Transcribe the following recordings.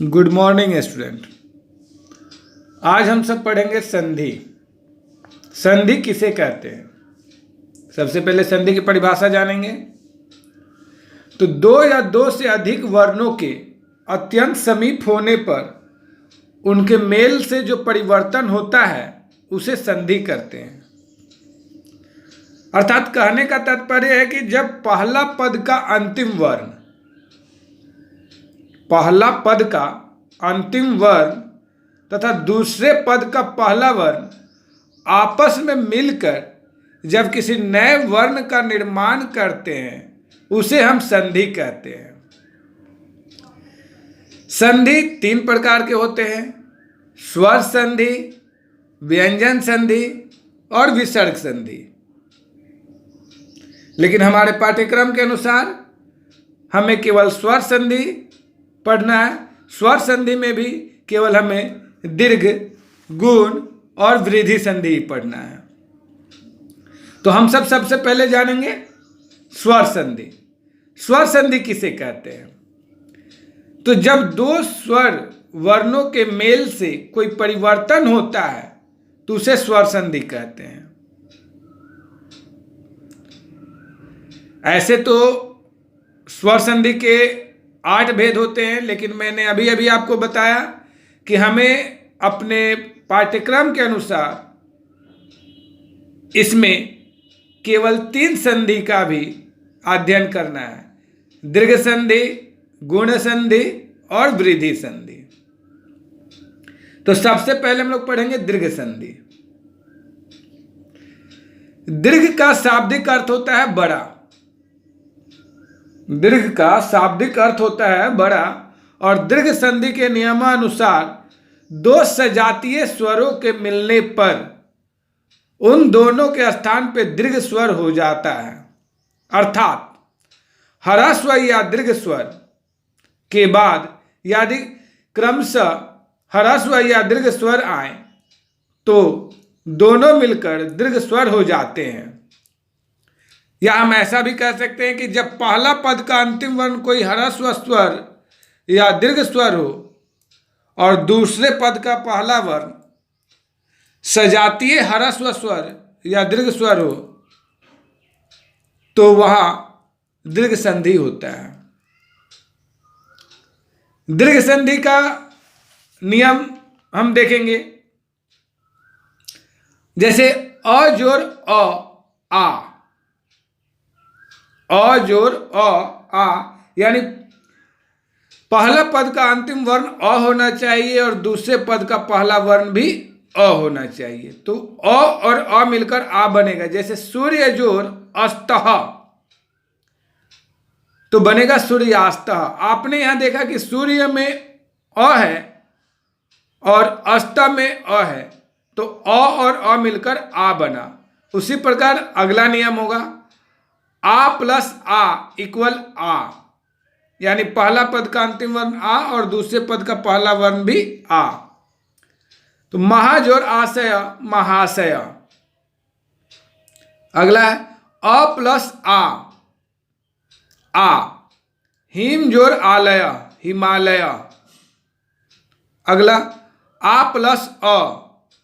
Good morning student. आज हम सब पढ़ेंगे संधि। संधि किसे कहते हैं? सबसे पहले संधि की परिभाषा जानेंगे। तो दो या दो से अधिक वर्णों के अत्यंत समीप होने पर उनके मेल से जो परिवर्तन होता है उसे संधि कहते हैं। अर्थात कहने का तात्पर्य है कि जब पहला पद का अंतिम वर्ण तथा दूसरे पद का पहला वर्ण आपस में मिलकर जब किसी नए वर्ण का निर्माण करते हैं उसे हम संधि कहते हैं। संधि तीन प्रकार के होते हैं: स्वर संधि, व्यंजन संधि और विसर्ग संधि। लेकिन हमारे पाठ्यक्रम के अनुसार हमें केवल स्वर संधि पढ़ना है। स्वर संधि में भी केवल हमें दीर्घ, गुण और वृद्धि संधि पढ़ना है। तो हम सबसे पहले जानेंगे स्वर संधि। स्वर संधि किसे कहते हैं? तो जब दो स्वर वर्णों के मेल से कोई परिवर्तन होता है तो उसे स्वर संधि कहते हैं। ऐसे तो स्वर संधि के 8 भेद होते हैं, लेकिन मैंने अभी आपको बताया कि हमें अपने पाठ्यक्रम के अनुसार इसमें केवल 3 संधि का भी अध्ययन करना है: दीर्घ संधि, गुण संधि और वृद्धि संधि। तो सबसे पहले हम लोग पढ़ेंगे दीर्घ संधि। दीर्घ का शाब्दिक अर्थ होता है बड़ा। दीर्घ का शाब्दिक अर्थ होता है बड़ा और दीर्घ संधि के नियमानुसार दो सजातीय स्वरों के मिलने पर उन दोनों के स्थान पे दीर्घ स्वर हो जाता है। अर्थात ह्रस्व या दीर्घ स्वर के बाद यदि क्रमशः ह्रस्व या दीर्घ स्वर आए तो दोनों मिलकर दीर्घ स्वर हो जाते हैं। या हम ऐसा भी कह सकते हैं कि जब पहला पद का अंतिम वर्ण कोई ह्रस्व स्वर या दीर्घ स्वर हो और दूसरे पद का पहला वर्ण सजातीय ह्रस्व स्वर या दीर्घ स्वर हो तो वहां दीर्घ संधि होता है। दीर्घ संधि का नियम हम देखेंगे। जैसे अ जोड़ अ जोड़ आ, यानी पहला पद का अंतिम वर्ण अ होना चाहिए और दूसरे पद का पहला वर्ण भी अ होना चाहिए। तो अ और अ मिलकर आ बनेगा। जैसे सूर्य जोड़ अस्तः तो बनेगा सूर्यास्तः। आपने यहां देखा कि सूर्य में अ है और अस्त में अ है, तो अ और अ मिलकर आ बना। उसी प्रकार अगला नियम होगा आ प्लस आ इक्वल आ, यानी पहला पद का अंतिम वर्ण आ और दूसरे पद का पहला वर्ण भी आ। तो महाजोर आशय महाशय। अगला है अ प्लस आ हिम जोर आलय हिमालय। अगला आ प्लस अ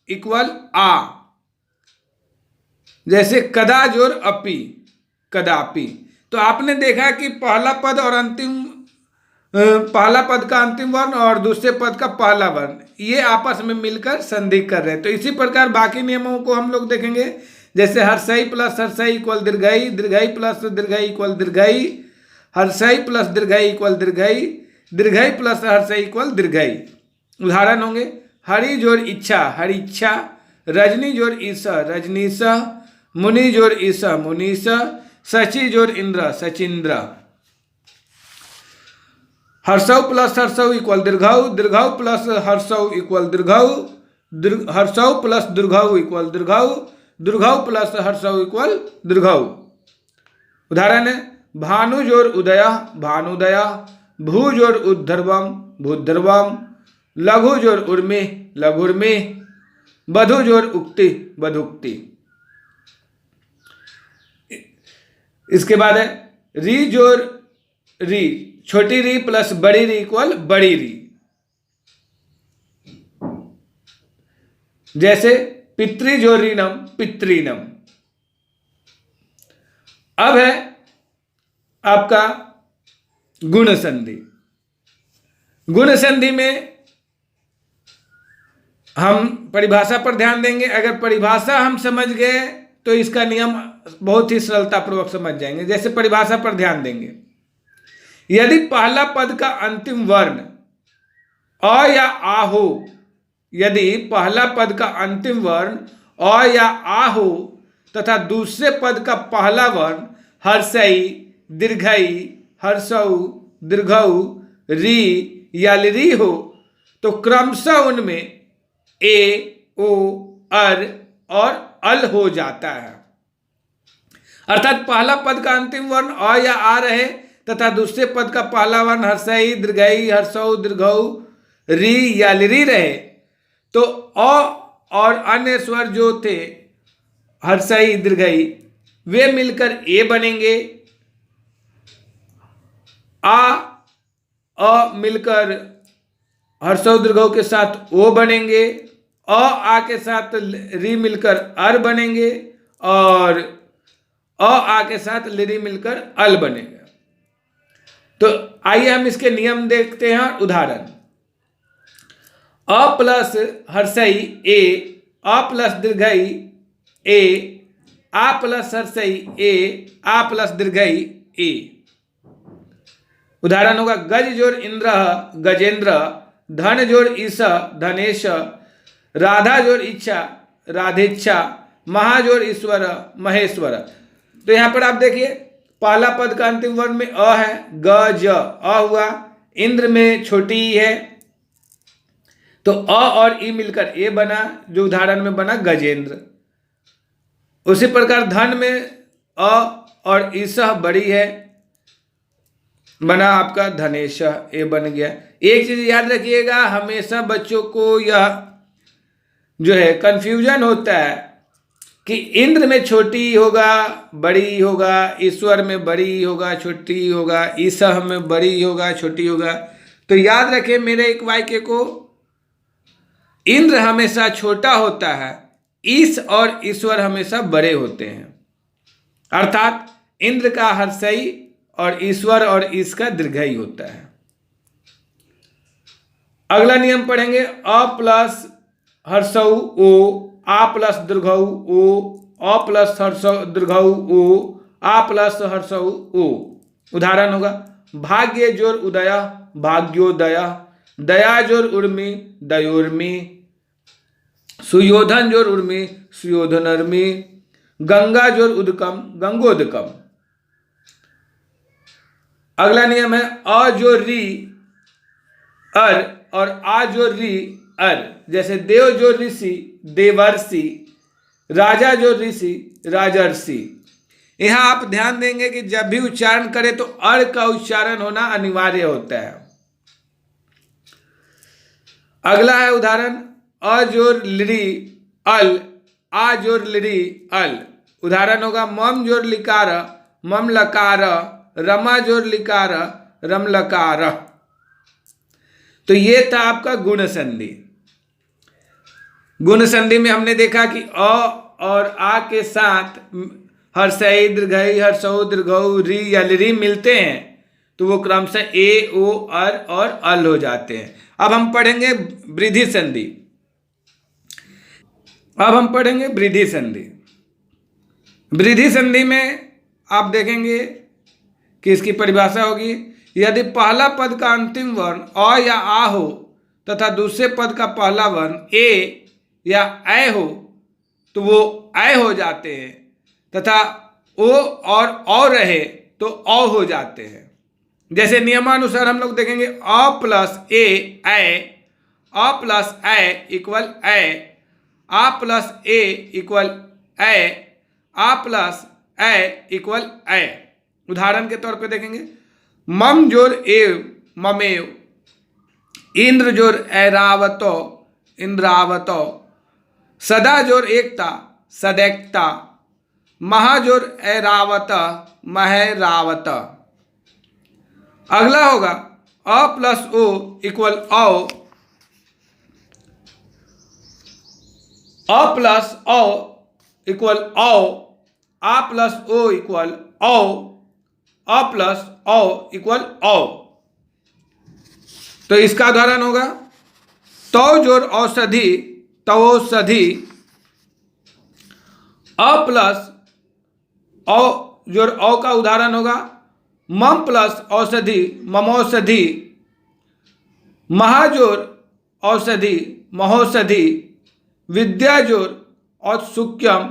इक्वल आ। जैसे कदा जोर अपि कदापि। तो आपने देखा कि पहला पद का अंतिम वर्ण और दूसरे पद का पहला वर्ण ये आपस में मिलकर संधि कर रहे हैं। तो इसी प्रकार बाकी नियमों को हम लोग देखेंगे। जैसे हर्षई प्लस हर्षई इक्वल दीर्घई, दीर्घई प्लस दीर्घई इक्वल दीर्घई, हर्षई प्लस दीर्घई इक्वल दीर्घई, दीर्घई प्लस हर्षई इक्वल दीर्घई। उदाहरण होंगे हरि जोर इच्छा हरिच्छा, रजनी जोर ईश रजनीश, मुनि जोर ईश मुनीश, शचि जोर इंद्र सचिंद्र। हर्षौ प्लस हर्षौ इक्वल दीर्घौ, दीर्घौ प्लस हर्षौ इक्वल दीर्घौ, हर्षौ प्लस दीर्घौ इक्वल दीर्घौ, दीर्घौ प्लस हर्षौ इक्वल दीर्घौ। उदाहरण है भानु जोर उदय भानुदय, भू जोर उद्धर्वम भूद्धर्वम, लघु जोर उर्मी लघुर्मी, बधु जोर उक्ति बधुक्ति। इसके बाद है री जोर री, छोटी री प्लस बड़ी री इक्वल बड़ी री। जैसे पितृजोरीनम पितृनम। अब है आपका गुण संधि। गुण संधि में हम परिभाषा पर ध्यान देंगे। अगर परिभाषा हम समझ गए तो इसका नियम बहुत ही सरलतापूर्वक समझ जाएंगे। जैसे परिभाषा पर ध्यान देंगे, यदि पहला पद का अंतिम वर्ण अ या आ हो, यदि पहला पद का अंतिम वर्ण अ या आ हो तथा दूसरे पद का पहला वर्ण हर्षई, दीर्घई, हर्षऊ, दीर्घऊ, री या ली हो तो क्रमशः उनमें ए, ओ, अर और अल हो जाता है। अर्थात पहला पद का अंतिम वर्ण अ या आ रहे तथा दूसरे पद का पहला वर्ण हर्षई, दीर्घई, हर्षऊ, दीर्घऊ, री या ली रहे तो अ और अन्य स्वर जो थे हर्षई, दीर्घई, वे मिलकर ए बनेंगे। अ मिलकर हर्षऊ, दीर्घऊ के साथ ओ बनेंगे। आ के साथ री मिलकर अर बनेंगे और आ के साथ ली मिलकर अल बनेगा। तो आइए हम इसके नियम देखते हैं। उदाहरण, अ प्लस हर्षई ए, अ प्लस दीर्घई ए, आ प्लस हर्षई ए, आ प्लस दीर्घई ए। उदाहरण होगा, गज जोड़ इंद्र गजेंद्र, धन जोड़ ईश धनेश, राधा जोड़ इच्छा राधेच्छा, महाजोड़ ईश्वर महेश्वर। तो यहां पर आप देखिए पहला पद का अंतिम वर्ण में अ है, ग ज अ हुआ, इंद्र में छोटी ई है तो अ और ई मिलकर ए बना, जो उदाहरण में बना गजेंद्र। उसी प्रकार धन में अ और ईशा बड़ी है, बना आपका धनेश, ए बन गया। एक चीज याद रखिएगा, हमेशा बच्चों को यह जो है कंफ्यूजन होता है कि इंद्र में छोटी होगा बड़ी होगा, ईश्वर में बड़ी होगा छोटी होगा, ईसा में बड़ी होगा छोटी होगा। तो याद रखें मेरे एक वाक्य को, इंद्र हमेशा छोटा होता है, ईश और ईश्वर हमेशा बड़े होते हैं। अर्थात इंद्र का हर्षई और ईश्वर और ईश का दीर्घई होता है। अगला नियम पढ़ेंगे, अ प्लस हर्षऊ ओ, आ प्लस दीर्घऊ ओ, अ प्लस हर्षऊ दीर्घऊ ओ, आ प्लस हर्षऊ ओ। उदाहरण होगा, भाग्य जोर उदय भाग्योदय, दया जोर उर्मी दयोर्मी, सुयोधन जोर उर्मी सुयोधनर्मी, गंगा जोर उदकम गंगोदकम। अगला नियम है, अ जोर री अर और आ जोर री अर। जैसे देव जोर ऋषि देवर्षि, राजा जोर ऋषि राजर्षि। यहां आप ध्यान देंगे कि जब भी उच्चारण करें तो अर का उच्चारण होना अनिवार्य होता है। अगला है उदाहरण, अ जोर लिरी अल, आ जोर लिरी अल। उदाहरण होगा, मम जोर लिकार मम लकार, रमा जोर लिकार रम लकार। तो ये था आपका गुण संधि। गुण संधि में हमने देखा कि अ और आ के साथ हर्षई, दीर्घई, हर्षऊ, दीर्घऊ, री या री मिलते हैं तो वो क्रमशः ए, ओ, अर और अल हो जाते हैं। अब हम पढ़ेंगे वृद्धि संधि। अब हम पढ़ेंगे वृद्धि संधि। वृद्धि संधि में आप देखेंगे कि इसकी परिभाषा होगी, यदि पहला पद का अंतिम वर्ण अ या आ हो तथा दूसरे पद का पहला वर्ण ए या ऐ हो तो वो ऐ हो जाते हैं तथा ओ और औ रहे तो औ हो जाते हैं। जैसे नियमानुसार हम लोग देखेंगे, अ प्लस ए ऐ, अ प्लस ऐ इक्वल ऐ, आ प्लस ए इक्वल ऐ, आ प्लस ऐ इक्वल ऐ। उदाहरण के तौर पे देखेंगे, मम जोर एव ममेव, इंद्र जोर ऐरावतो इंद्रावतो, सदा जोर एकता सदैकता, महाजोर ऐरावत महरावत। अगला होगा, अ प्लस ओ इक्वल औ, अ प्लस औ इक्वल औ, आ प्लस ओ इक्वल औ, अ प्लस औ इक्वल औ। तो इसका उदाहरण होगा तौ जोड़ औषधि, तवौषधि, अ प्लस औ जोड़ औ का उदाहरण होगा मम प्लस औषधि, ममौषधि, महाजोर औषधि, महोषधि, विद्याजोर औत्सुक्यम,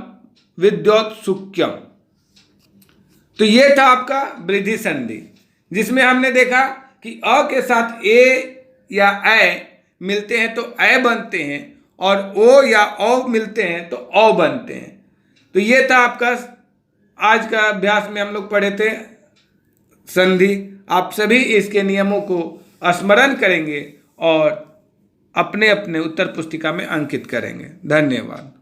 विद्योत्सुक्यम। तो ये था आपका वृद्धि संधि, जिसमें हमने देखा कि अ के साथ ए या ऐ मिलते हैं तो ऐ बनते हैं, और ओ या औ मिलते हैं तो औ बनते हैं। तो ये था आपका आज का अभ्यास में हम लोग पढ़े थे संधि। आप सभी इसके नियमों को स्मरण करेंगे और अपने अपने उत्तर पुस्तिका में अंकित करेंगे। धन्यवाद।